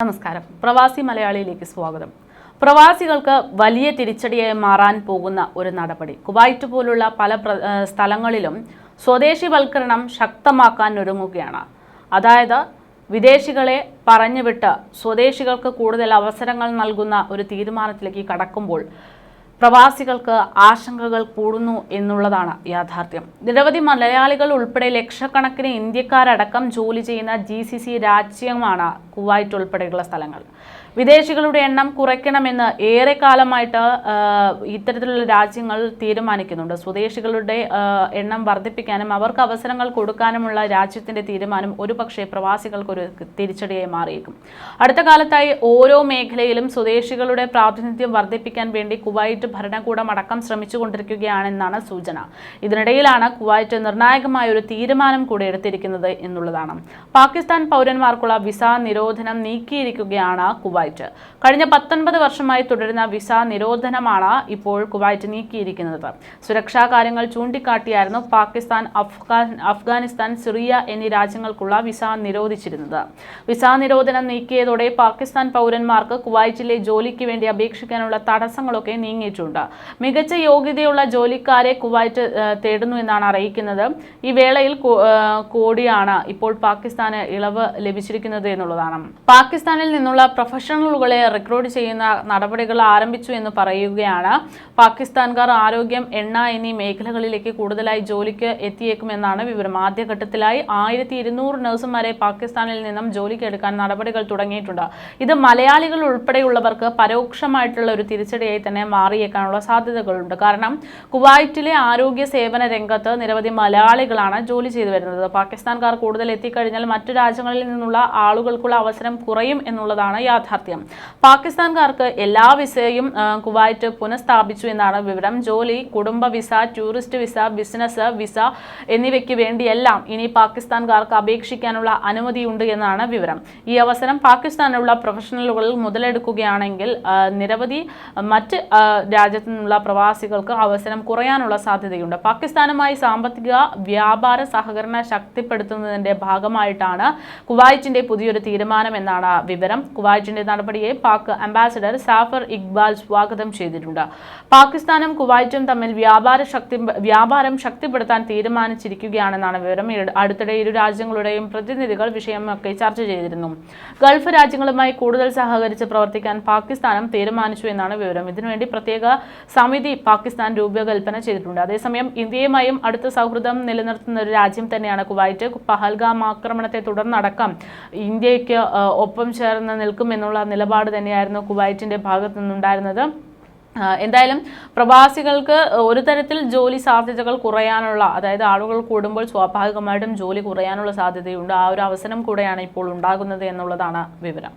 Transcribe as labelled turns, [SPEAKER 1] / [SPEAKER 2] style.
[SPEAKER 1] നമസ്കാരം. പ്രവാസി മലയാളിയിലേക്ക് സ്വാഗതം. പ്രവാസികൾക്ക് വലിയ തിരിച്ചടിയായി മാറാൻ പോകുന്ന ഒരു നടപടി. കുവൈറ്റ് പോലുള്ള പല സ്ഥലങ്ങളിലും സ്വദേശിവൽക്കരണം ശക്തമാക്കാൻ ഒരുങ്ങുകയാണ്. അതായത് വിദേശികളെ പറഞ്ഞുവിട്ട് സ്വദേശികൾക്ക് കൂടുതൽ അവസരങ്ങൾ നൽകുന്ന ഒരു തീരുമാനത്തിലേക്ക് കടക്കുമ്പോൾ പ്രവാസികൾക്ക് ആശങ്കകൾ കൂടുന്നു എന്നുള്ളതാണ് യാഥാർത്ഥ്യം. നിരവധി മലയാളികൾ ഉൾപ്പെടെ ലക്ഷക്കണക്കിന് ഇന്ത്യക്കാരടക്കം ജോലി ചെയ്യുന്ന GCC രാജ്യമാണ് കുവൈറ്റ് ഉൾപ്പെടെയുള്ള സ്ഥലങ്ങൾ. വിദേശികളുടെ എണ്ണം കുറയ്ക്കണമെന്ന് ഏറെക്കാലമായിട്ട് ഇത്തരത്തിലുള്ള രാജ്യങ്ങൾ തീരുമാനിക്കുന്നുണ്ട്. സ്വദേശികളുടെ എണ്ണം വർദ്ധിപ്പിക്കാനും അവർക്ക് അവസരങ്ങൾ കൊടുക്കാനുമുള്ള രാജ്യത്തിന്റെ തീരുമാനം ഒരുപക്ഷെ പ്രവാസികൾക്കൊരു തിരിച്ചടിയായി മാറിയേക്കും. അടുത്ത കാലത്തായി ഓരോ മേഖലയിലും സ്വദേശികളുടെ പ്രാതിനിധ്യം വർദ്ധിപ്പിക്കാൻ വേണ്ടി കുവൈറ്റ് ഭരണകൂടം അടക്കം ശ്രമിച്ചുകൊണ്ടിരിക്കുകയാണെന്നാണ് സൂചന. ഇതിനിടയിലാണ് കുവൈറ്റ് നിർണായകമായ ഒരു തീരുമാനം കൂടി എടുത്തിരിക്കുന്നത് എന്നുള്ളതാണ്. പാകിസ്ഥാൻ പൗരന്മാർക്കുള്ള വിസ നിരോധനം നീക്കിയിരിക്കുകയാണ് കുവൈറ്റ്. കഴിഞ്ഞ 19 വർഷമായി തുടരുന്ന വിസ നിരോധനമാണ് ഇപ്പോൾ കുവൈറ്റ് നീക്കിയിരിക്കുന്നത്. സുരക്ഷാ കാര്യങ്ങൾ ചൂണ്ടിക്കാട്ടിയായിരുന്നു പാകിസ്ഥാൻ, അഫ്ഗാനിസ്ഥാൻ, സിറിയ എന്നീ രാജ്യങ്ങൾക്കുള്ള വിസ നിരോധിച്ചിരുന്നത്. വിസ നിരോധനം നീക്കിയതോടെ പാകിസ്ഥാൻ പൗരന്മാർക്ക് കുവൈറ്റിലെ ജോലിക്ക് വേണ്ടി അപേക്ഷിക്കാനുള്ള തടസ്സങ്ങളൊക്കെ നീങ്ങിയിട്ടുണ്ട്. മികച്ച യോഗ്യതയുള്ള ജോലിക്കാരെ കുവൈറ്റ് തേടുന്നു എന്നാണ് അറിയിക്കുന്നത്. ഈ വേളയിൽ കോടിയാണ് ഇപ്പോൾ പാകിസ്ഥാന് ഇളവ് ലഭിച്ചിരിക്കുന്നത് എന്നുള്ളതാണ്. പാകിസ്ഥാനിൽ നിന്നുള്ള പ്രൊഫഷണലുകളെ റിക്രൂട്ട് ചെയ്യുന്ന നടപടികൾ ആരംഭിച്ചു എന്ന് പറയുകയാണ്. പാകിസ്ഥാൻകാർ ആരോഗ്യം, എണ്ണ എന്നീ മേഖലകളിലേക്ക് കൂടുതലായി ജോലിക്ക് എത്തിയേക്കുമെന്നാണ് വിവരം. ആദ്യഘട്ടത്തിലായി 1200 നഴ്സുമാരെ പാകിസ്ഥാനിൽ നിന്നും ജോലിക്ക് എടുക്കാൻ നടപടികൾ തുടങ്ങിയിട്ടുണ്ട്. ഇത് മലയാളികൾ ഉൾപ്പെടെയുള്ളവർക്ക് പരോക്ഷമായിട്ടുള്ള ഒരു തിരിച്ചടിയായി തന്നെ മാറിയേക്കാനുള്ള സാധ്യതകളുണ്ട്. കാരണം കുവൈറ്റിലെ ആരോഗ്യ സേവന രംഗത്ത് നിരവധി മലയാളികളാണ് ജോലി ചെയ്തു വരുന്നത്. പാകിസ്ഥാൻകാർ കൂടുതൽ എത്തിക്കഴിഞ്ഞാൽ മറ്റു രാജ്യങ്ങളിൽ നിന്നുള്ള ആളുകൾക്കുള്ള അവസരം കുറയും എന്നുള്ളതാണ് യാഥാർത്ഥ്യം. പാകിസ്ഥാൻകാർക്ക് എല്ലാ വിസയും കുവൈറ്റ് പുനഃസ്ഥാപിച്ചു എന്നാണ് വിവരം. ജോലി, കുടുംബ visa, tourist visa, business visa എന്നിവയ്ക്ക് വേണ്ടിയെല്ലാം ഇനി പാകിസ്ഥാൻകാർക്ക് അപേക്ഷിക്കാനുള്ള അനുമതിയുണ്ട് എന്നാണ് വിവരം. ഈ അവസരം പാകിസ്ഥാനിലുള്ള പ്രൊഫഷണലുകൾ മുതലെടുക്കുകയാണെങ്കിൽ നിരവധി മറ്റ് രാജ്യത്തു നിന്നുള്ള പ്രവാസികൾക്ക് അവസരം കുറയാനുള്ള സാധ്യതയുണ്ട്. പാകിസ്ഥാനുമായി സാമ്പത്തിക വ്യാപാര സഹകരണ ശക്തിപ്പെടുത്തുന്നതിന്റെ ഭാഗമായിട്ടാണ് കുവൈറ്റിന്റെ പുതിയൊരു തീരുമാനം എന്നാണ് വിവരം. കുവൈറ്റിന്റെ നടപടിയെ പാക് അംബാസിഡർ സാഫർ ഇക്ബാൽ സ്വാഗതം ചെയ്തിട്ടുണ്ട്. പാകിസ്ഥാനും കുവൈറ്റും തമ്മിൽ വ്യാപാരം ശക്തിപ്പെടുത്താൻ തീരുമാനിച്ചിരിക്കുകയാണെന്നാണ് വിവരം. അടുത്തിടെ ഇരു രാജ്യങ്ങളുടെയും പ്രതിനിധികൾ വിഷയമൊക്കെ ചർച്ച ചെയ്തിരുന്നു. ഗൾഫ് രാജ്യങ്ങളുമായി കൂടുതൽ സഹകരിച്ച് പ്രവർത്തിക്കാൻ പാകിസ്ഥാനും തീരുമാനിച്ചു എന്നാണ് വിവരം. ഇതിനുവേണ്ടി പ്രത്യേക സമിതി പാകിസ്ഥാൻ രൂപകൽപ്പന ചെയ്തിട്ടുണ്ട്. അതേസമയം ഇന്ത്യയുമായും അടുത്ത സൗഹൃദം നിലനിർത്തുന്ന ഒരു രാജ്യം തന്നെയാണ് കുവൈറ്റ്. പഹൽഗാം ആക്രമണത്തെ തുടർന്നടക്കം ഇന്ത്യക്ക് ഒപ്പം ചേർന്ന് നിൽക്കുമെന്നുള്ള നിലപാട് തന്നെയായിരുന്നു കുവൈറ്റിന്റെ ഭാഗത്തു നിന്നുണ്ടായിരുന്നത്. എന്തായാലും പ്രവാസികൾക്ക് ഒരു തരത്തിൽ ജോലി സാധ്യതകൾ കുറയാനുള്ള, അതായത് ആളുകൾ കൂടുമ്പോൾ സ്വാഭാവികമായിട്ടും ജോലി കുറയാനുള്ള സാധ്യതയുണ്ട്. ആ ഒരു അവസരം കൂടെയാണ് ഇപ്പോൾ ഉണ്ടാകുന്നത് എന്നുള്ളതാണ് വിവരം.